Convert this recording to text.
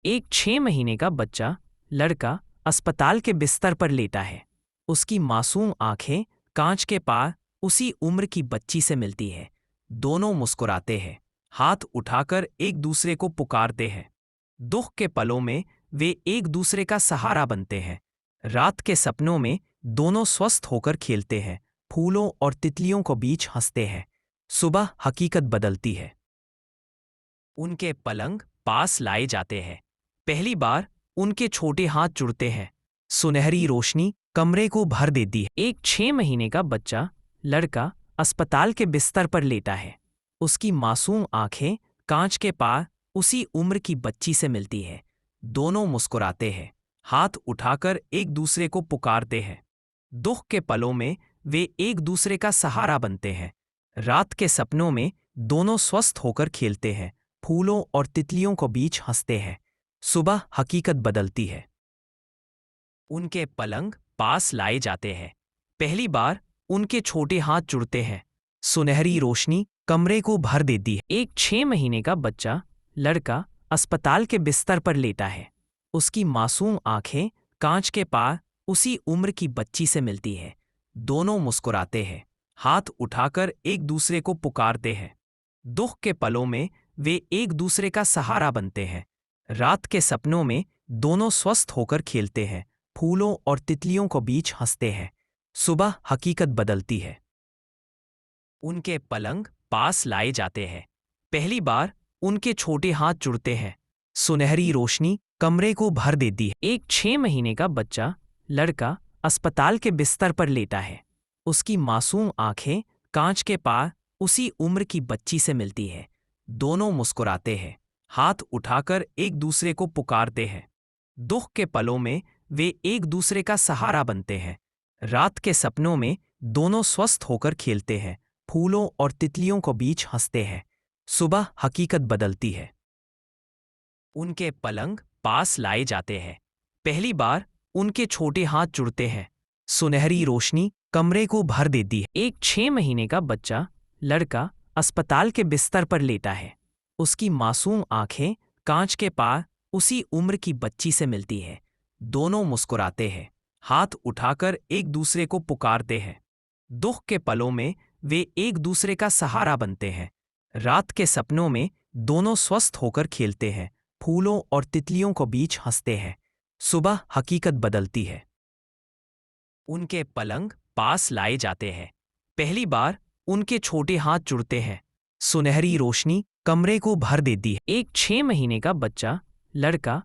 एक 6 महीने का बच्चा लड़का अस्पताल के बिस्तर पर लेटा है। उसकी मासूम आंखें कांच के पार उसी उम्र की बच्ची से मिलती है। दोनों मुस्कुराते हैं, हाथ उठाकर एक दूसरे को पुकारते हैं। दुख के पलों में वे एक दूसरे का सहारा बनते हैं। रात के सपनों में दोनों स्वस्थ होकर खेलते हैं, फूलों और तितलियों को बीच हंसते हैं। सुबह हकीकत बदलती है। उनके पलंग पास लाए जाते हैं। पहली बार उनके छोटे हाथ जुड़ते हैं। सुनहरी रोशनी कमरे को भर देती है। एक 6 महीने का बच्चा लड़का अस्पताल के बिस्तर पर लेटा है। उसकी मासूम आंखें कांच के पार उसी उम्र की बच्ची से मिलती है। दोनों मुस्कुराते हैं, हाथ उठाकर एक दूसरे को पुकारते हैं। दुख के पलों में वे एक दूसरे का सहारा बनते हैं। रात के सपनों में दोनों स्वस्थ होकर खेलते हैं, फूलों और तितलियों को बीच हंसते हैं। सुबह हकीकत बदलती है। उनके पलंग पास लाए जाते हैं। पहली बार उनके छोटे हाथ जुड़ते हैं। सुनहरी रोशनी कमरे को भर देती है। एक 6 महीने का बच्चा लड़का अस्पताल के बिस्तर पर लेटा है। उसकी मासूम आंखें कांच के पार उसी उम्र की बच्ची से मिलती है। दोनों मुस्कुराते हैं, हाथ उठाकर एक दूसरे को पुकारते हैं। दुख के पलों में वे एक दूसरे का सहारा बनते हैं। रात के सपनों में दोनों स्वस्थ होकर खेलते हैं, फूलों और तितलियों को बीच हंसते हैं। सुबह हकीकत बदलती है। उनके पलंग पास लाए जाते हैं। पहली बार उनके छोटे हाथ जुड़ते हैं। सुनहरी रोशनी कमरे को भर देती है। एक 6 महीने का बच्चा लड़का अस्पताल के बिस्तर पर लेटा है। उसकी मासूम आंखें कांच के पार उसी उम्र की बच्ची से मिलती है। दोनों मुस्कुराते हैं, हाथ उठाकर एक दूसरे को पुकारते हैं। दुख के पलों में वे एक दूसरे का सहारा बनते हैं। रात के सपनों में दोनों स्वस्थ होकर खेलते हैं, फूलों और तितलियों को बीच हंसते हैं। सुबह हकीकत बदलती है। उनके पलंग पास लाए जाते हैं। पहली बार उनके छोटे हाथ जुड़ते हैं। सुनहरी रोशनी कमरे को भर देती है। एक 6 महीने का बच्चा लड़का अस्पताल के बिस्तर पर लेटा है। उसकी मासूम आंखें कांच के पार उसी उम्र की बच्ची से मिलती है। दोनों मुस्कुराते हैं, हाथ उठाकर एक दूसरे को पुकारते हैं। दुख के पलों में वे एक दूसरे का सहारा बनते हैं। रात के सपनों में दोनों स्वस्थ होकर खेलते हैं, फूलों और तितलियों को बीच हंसते हैं। सुबह हकीकत बदलती है। उनके पलंग पास लाए जाते हैं। पहली बार उनके छोटे हाथ जुड़ते हैं। सुनहरी रोशनी कमरे को भर देती है। एक 6 महीने का बच्चा लड़का